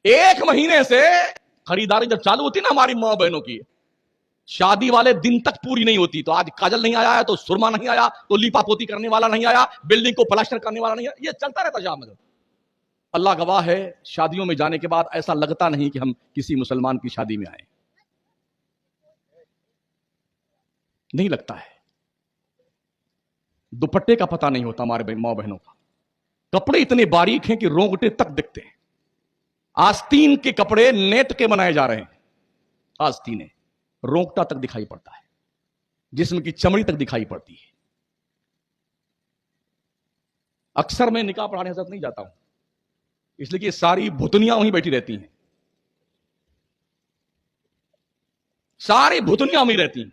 1 महीने से खरीदारी जब चालू होती ना हमारी माँ बहनों की, शादी वाले दिन तक पूरी नहीं होती। तो आज काजल नहीं आया है तो सुरमा नहीं आया, तो लीपा पोती करने वाला नहीं आया, बिल्डिंग को प्लास्टर करने वाला नहीं आया, ये चलता रहता शाम में। अल्लाह गवाह है, शादियों में जाने के बाद ऐसा लगता नहीं कि हम किसी मुसलमान की शादी में आए, नहीं लगता है। दुपट्टे का पता नहीं होता हमारे माँ बहनों का, कपड़े इतने बारीक हैं कि रोंगटे तक दिखते हैं। आस्तीन के कपड़े नेट के बनाए जा रहे हैं, आस्तीनें, रोंगटा तक दिखाई पड़ता है, जिस्म की चमड़ी तक दिखाई पड़ती है। अक्सर मैं निकाह पढ़ाने हजरत नहीं जाता हूं, इसलिए कि सारी भुतनियां वहीं बैठी रहती हैं, सारी भुतनियां वहीं रहती हैं।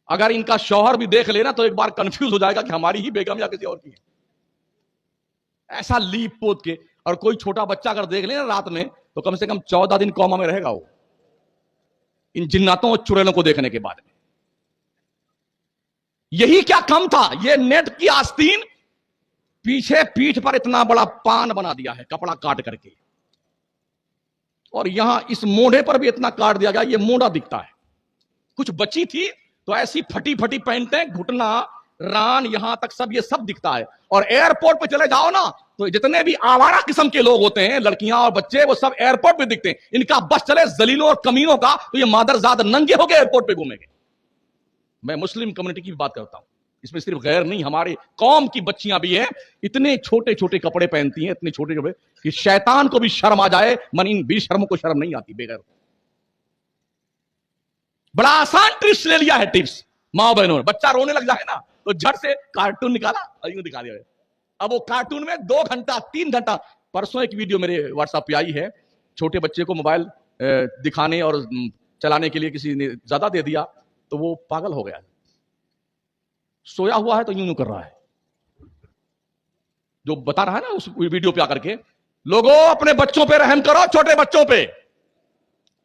अगर इनका शौहर भी देख लेना तो एक बार कंफ्यूज हो जाएगा कि हमारी ही बेगम या किसी और की है। ऐसा लीप पोत के, और कोई छोटा बच्चा अगर देख लेना रात में तो कम से कम 14 दिन कोमा में रहेगा वो, इन जिन्नातों और चुड़ैलों को देखने के बाद में। यही क्या कम था, ये नेट की आस्तीन पीछे पीठ पर इतना बड़ा पान बना दिया है कपड़ा काट करके, और यहां इस मोढ़े पर भी इतना काट दिया गया, ये मोढ़ा दिखता है। कुछ बची थी तो ऐसी फटी फटी पैंटें, घुटना, रान, यहां तक सब ये सब दिखता है। और एयरपोर्ट पे चले जाओ ना तो जितने भी आवारा किस्म के लोग होते हैं, लड़कियां और बच्चे, वो सब एयरपोर्ट पे दिखते हैं। इनका बस चले जलीलों और कमीनों का तो ये मादरजाद नंगे होकर एयरपोर्ट पे घूमेंगे। मैं मुस्लिम कम्युनिटी की बात करता हूं, इसमें सिर्फ गैर नहीं, हमारे कौम की बच्चियां भी हैं, इतने छोटे छोटे कपड़े पहनती हैं, इतने छोटे कपड़े कि शैतान को भी शर्म आ जाए, मन इन बेशर्मों को शर्म नहीं आती बेगैर। बड़ा आसान टिप्स ले लिया है, टिप्स माँ बहनों ने। बच्चा रोने लग जाए ना तो झट से कार्टून निकाला और यूं दिखा दिया। अब वो कार्टून में 2 घंटा 3 घंटा, परसों एक वीडियो मेरे व्हाट्सएप पे आई है, छोटे बच्चे को मोबाइल दिखाने और चलाने के लिए किसी ने ज्यादा दे दिया तो वो पागल हो गया, सोया हुआ है तो यूं कर रहा है, जो बता रहा है ना उस वीडियो पे आकर के, लोगों अपने बच्चों पे रहम करो, छोटे बच्चों पे।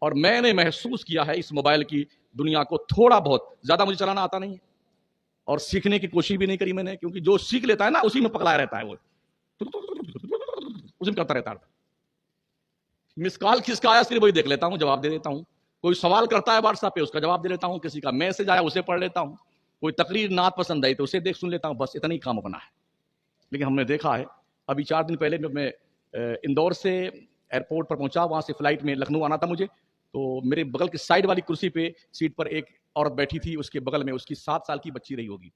और मैंने महसूस किया है इस मोबाइल की दुनिया को थोड़ा बहुत, ज्यादा मुझे चलाना आता नहीं है और सीखने की कोशिश भी नहीं करी मैंने, क्योंकि जो सीख लेता है ना उसी में पकड़ाया रहता है, वो उसी में करता रहता है। मिस कॉल किसका आया सिर्फ वही देख लेता हूं, जवाब दे देता हूं। कोई सवाल करता है व्हाट्सएप पे, उसका जवाब दे लेता हूं। किसी का मैसेज आया उसे पढ़ लेता हूं। कोई तकरीर नात पसंद आई तो उसे देख सुन लेता हूं, बस इतना ही काम अपना है। लेकिन हमने देखा है, अभी 4 दिन पहले मैं इंदौर से एयरपोर्ट पर पहुंचा, वहां से फ्लाइट में लखनऊ आना था मुझे, तो मेरे बगल की साइड वाली कुर्सी पे सीट पर एक औरत बैठी थी, उसके बगल में उसकी 7 साल की बच्ची रही होगी।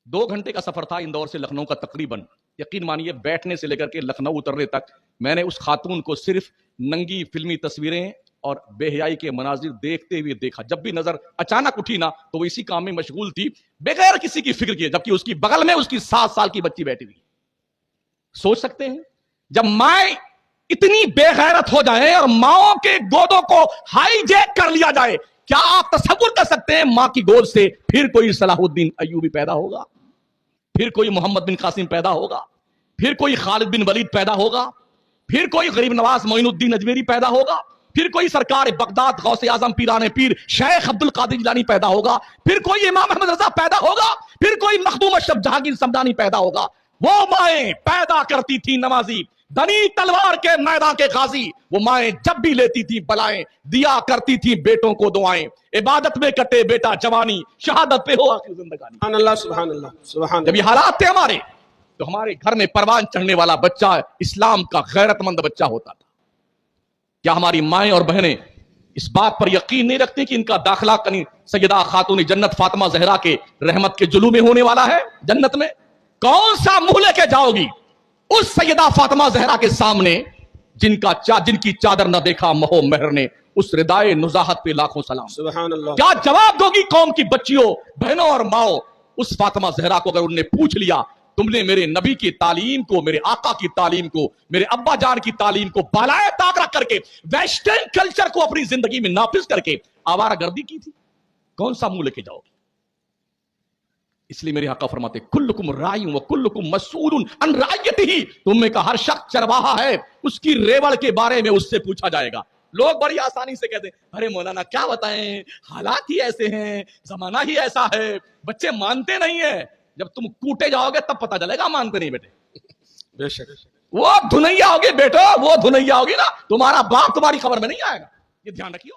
2 घंटे का सफर था इंदौर से लखनऊ का तकरीबन। यकीन मानिए बैठने से लेकर के लखनऊ उतरने तक मैंने उस खातून को सिर्फ नंगी फिल्मी तस्वीरें और बेहयाई के मनाजिर देखते हुए देखा। जब भी नजर अचानक उठी ना तो वो इसी काम में मशगूल थी, बगैर किसी की फिक्र किए, जबकि उसकी बगल में उसकी 7 साल की बच्ची बैठी हुई। सोच सकते हैं, जब माए इतनी बेगैरत हो जाए और माओ के गोदों को हाईजैक कर लिया जाए, क्या आप तसव्वुर कर सकते हैं मां की गोद से फिर कोई सलाहुद्दीन अय्यूबी पैदा होगा, फिर कोई मोहम्मद बिन कासिम पैदा होगा, फिर कोई खालिद बिन वलीद पैदा होगा, फिर कोई गरीब नवाज मोइनुद्दीन अजमेरी पैदा होगा, फिर कोई सरकार बगदाद गौसे आजम पीराने पीर शेख अब्दुल कादिर जिलानी पैदा होगा, फिर कोई इमाम अहमद रजा पैदा होगा, फिर कोई मखदूम अशरफ जहांगीर समदानी पैदा होगा। वो माएं पैदा करती थी नमाजी, धनी तलवार के मैदान के गाजी। वो माएं जब भी लेती थी बलाएं, दिया करती थी बेटों को दुआएं। इबादत में कटे बेटा जवानी, शहादत पे हो आखिर जिंदगानी। सुभान अल्लाह, सुभान अल्लाह, सुभान अल्लाह। जब ये हालात थे हमारे, तो हमारे घर में परवान चढ़ने वाला बच्चा इस्लाम का गैरतमंद बच्चा होता था। क्या हमारी माएं और बहनें इस बात पर यकीन नहीं रखती कि इनका दाखिला कहीं सैयदा खातून जन्नत फातिमा जहरा के रहमत के जुलू में होने वाला है? जन्नत में कौन सा मुंह लेके जाओगी उस सैयदा फातिमा जहरा के सामने जिनकी चादर न देखा महो महर ने, उस रिदाए नुजाहत पे लाखों सलाम। सुभान अल्लाह। क्या जवाब दोगी कौम की बच्चियों, बहनों और माओ उस फातिमा जहरा को? अगर उनने पूछ लिया तुमने मेरे नबी की तालीम को, मेरे आका की तालीम को, मेरे अब्बा जान की तालीम को बालाए ताक रख करके वेस्टर्न कल्चर को अपनी जिंदगी में नाफिज करके आवारागर्दी की थी, कौन सा मुंह लेके जाओगे? इसलिए मेरे आका फरमाते कुल्लुकुम राय्युन व कुल्लुकुम मसऊलुन अन राय्यतिही, तुम में का हर शख्स चरवाहा है, उसकी रेवड़ के बारे में उससे पूछा जाएगा। लोग बड़ी आसानी से कहते हैं अरे मौलाना क्या बताएं, हालात ही ऐसे हैं, जमाना ही ऐसा है। बच्चे मानते नहीं है, जब तुम कूटे जाओगे तब पता चलेगा मानते नहीं बेटे। बेशक وہ دھنیا ہوگی بیٹو، وہ دھنیا ہوگی نا، تمہارا باپ تمہاری خبر میں نہیں آئے گا، یہ دھیان رکھیو.